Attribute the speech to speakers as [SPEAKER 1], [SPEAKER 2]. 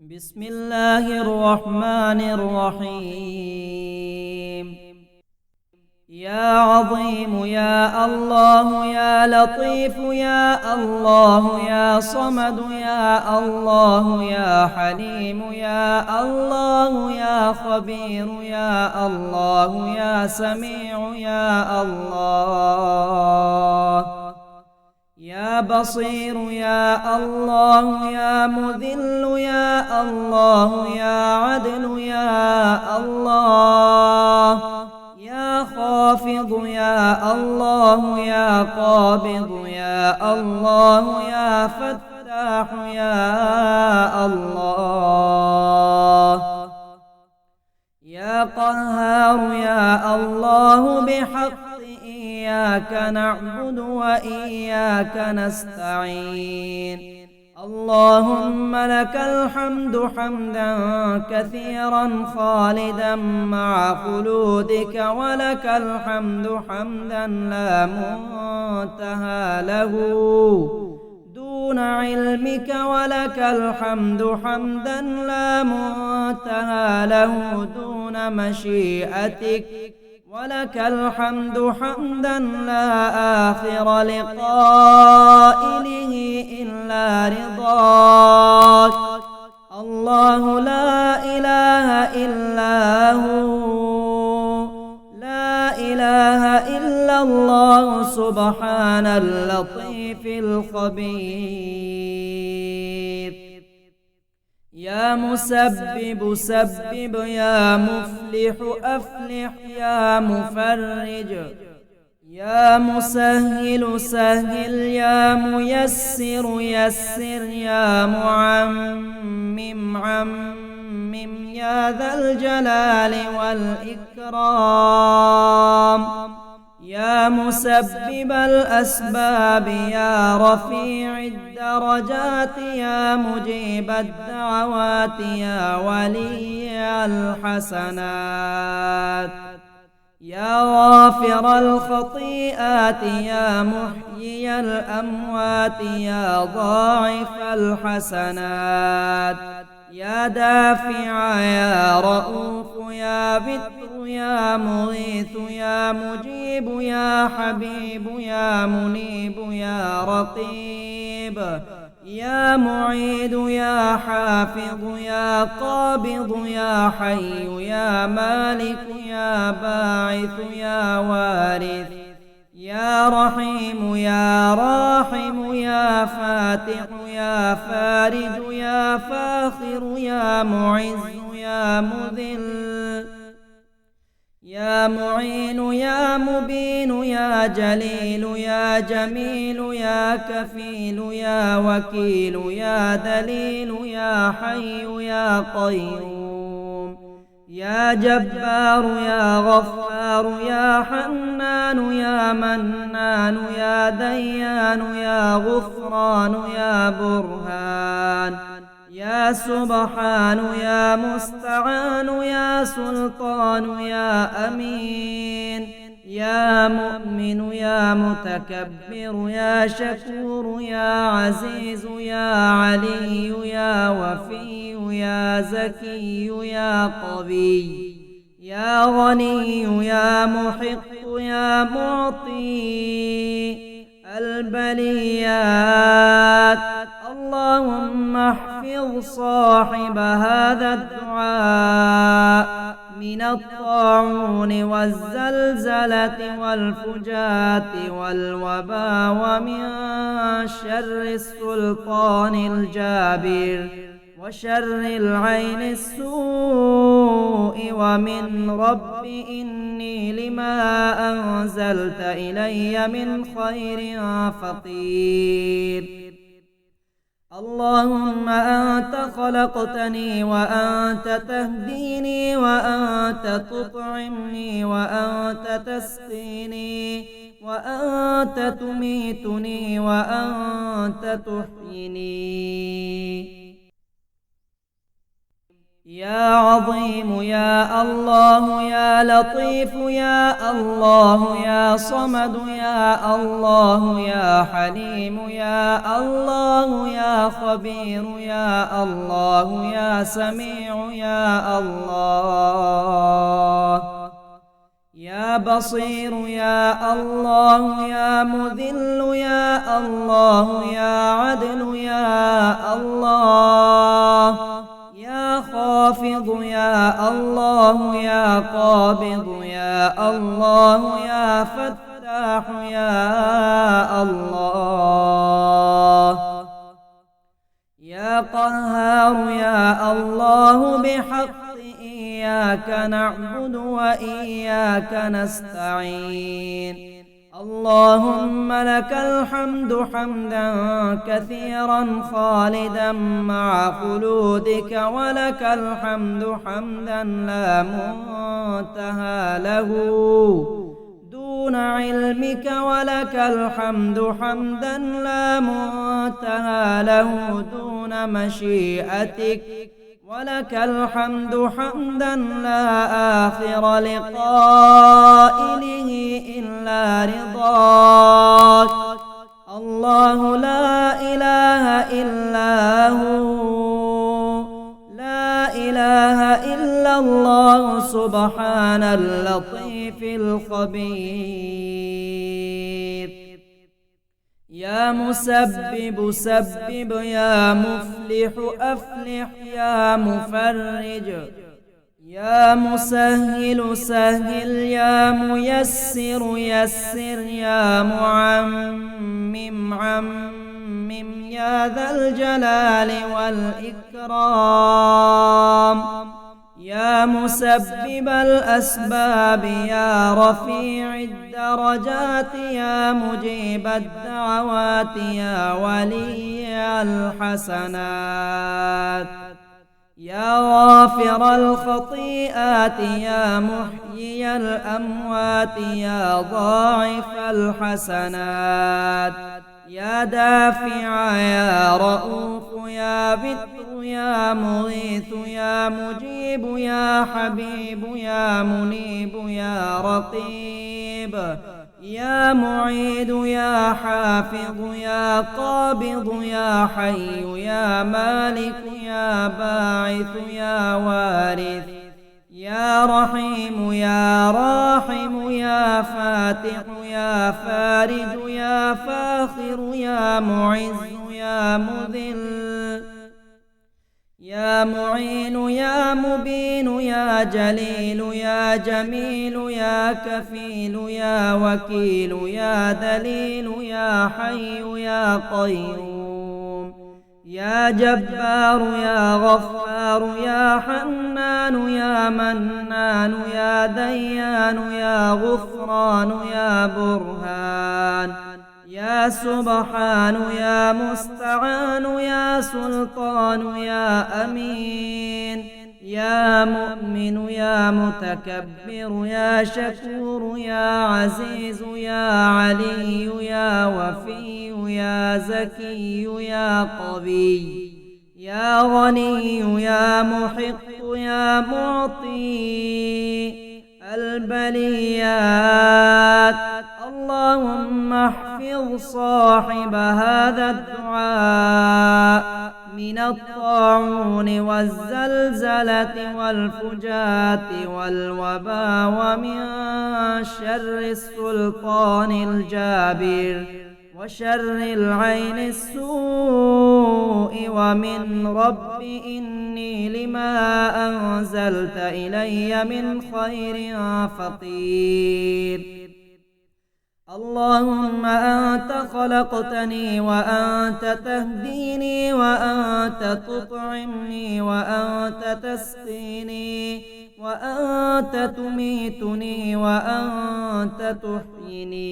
[SPEAKER 1] بسم الله الرحمن الرحيم. يا عظيم يا الله يا لطيف يا الله يا صمد يا الله يا حليم يا الله يا خبير يا الله يا سميع يا الله يا بصير يا الله يا مذل يا الله يا عدل يا الله يا خافض يا الله يا قابض يا الله يا فتاح يا الله يا قهار يا الله بحق إياك نعبد وإياك نستعين. اللهم لك الحمد حمدا كثيرا خالدا مع خلودك، ولك الحمد حمدا لا منتهى له دون علمك، ولك الحمد حمدا لا منتهى له دون مشيئتك، ولك الحمد حمدا لا آخر لقائله إلا رضاك. الله لا إله إلا هو، لا إله إلا الله سبحان اللطيف الخبير. يا مسبب سبب، يا مفلح أفلح، يا مفرج يا مسهل سهل، يا ميسر يسر، يا معمم عمم، يا ذا الجلال والإكرام. يا مسبب الأسباب، يا رفيع الدرجات، يا مجيب الدعوات، يا ولي الحسنات، يا غافر الخطيئات، يا محيي الأموات، يا ضاعف الحسنات، يا دافع يا رؤوف، يا بتر يا مغيث، يا مجيب يا حبيب، يا منيب يا رقيب، يا معيد يا حافظ، يا قابض يا حي، يا مالك يا باعث يا وارث، يا رحيم يا راحم، يا فاتح يا فارج، يا فاخر يا معز يا مذل، يا معين يا مبين، يا جليل يا جميل، يا كفيل يا وكيل، يا دليل يا حي يا قيوم، يا جبار يا غفار، يا حنان يا منان، يا ديان يا غفران، يا برهان يا سبحان، يا مستعان، يا سلطان، يا أمين، يا مؤمن يا متكبر، يا شكور يا عزيز، يا علي يا وفي، يا زكي يا قوي، يا غني يا محق، يا معطي البليات. اللهم احفظ صاحب هذا الدعاء من الطاعون والزلزلة والفجاة والوباء، ومن شر السلطان الجابر، وشر العين السوء، ومن رب إني لما أنزلت إلي من خير فقير. اللهم أنت خلقتني وأنت تهديني وأنت تطعمني وأنت تسقيني وأنت تميتني وأنت تحييني. يا عظيم يا الله يا لطيف يا الله يا صمد يا الله يا حليم يا الله يا خبير يا الله يا سميع يا الله يا بصير يا الله يا مذل يا الله يا عدل يا الله يا خافض يا الله يا قابض يا الله يا فتاح يا الله يا قهار يا الله بحق إياك نعبد وإياك نستعين اللهم لك الحمد حمدا كثيرا خالدا مع خلودك ولك الحمد حمدا لا منتهى له دون علمك ولك الحمد حمدا لا منتهى له دون مشيئتك ولك الحمد حمدا لا آخر لقائله إلا رضاك الله لا إله إلا هو لا إله إلا الله سبحان اللطيف الخبير يا مسبب سبب يا مفلح أفلح يا مفرج يا مسهل سهل يا ميسر يسر يا معمم عمم يا ذا الجلال والإكرام يا مسبب الأسباب يا رفيع الدرجات يا مجيب الدعوات يا ولي الحسنات يا غافر الخطيئات يا محيي الأموات يا ضاعف الحسنات يا دافع يا رؤوف يا بتر يا مغيث يا مجيب يا حبيب يا منيب يا رقيب يا معيد يا حافظ يا قابض يا حي يا مالك يا باعث يا وارث يا رحيم يا راحم يا فاتح يا فارج يا فاخر يا معز يا مذل يا معين يا مبين يا جليل يا جميل يا كفيل يا وكيل يا دليل يا حي يا قيوم يا جبار يا غفار يا حنان يا منان يا ديان يا غفران يا برهان يا سبحان يا مستعان يا سلطان يا أمين يا مؤمن يا متكبر يا شكور يا عزيز يا علي يا وفي يا زكي يا قوي يا غني يا محق يا معطي البليات اللهم احفظ صاحب هذا الدعاء من الطاعون والزلزلة والفجات والوباء ومن شر السلطان الجابر وشر العين السوء ومن رب إني لما أنزلت إلي من خير فقير اللهم أنت خلقتني وأنت تهديني وأنت تطعمني وأنت تسقيني وأنت تميتني وأنت تحييني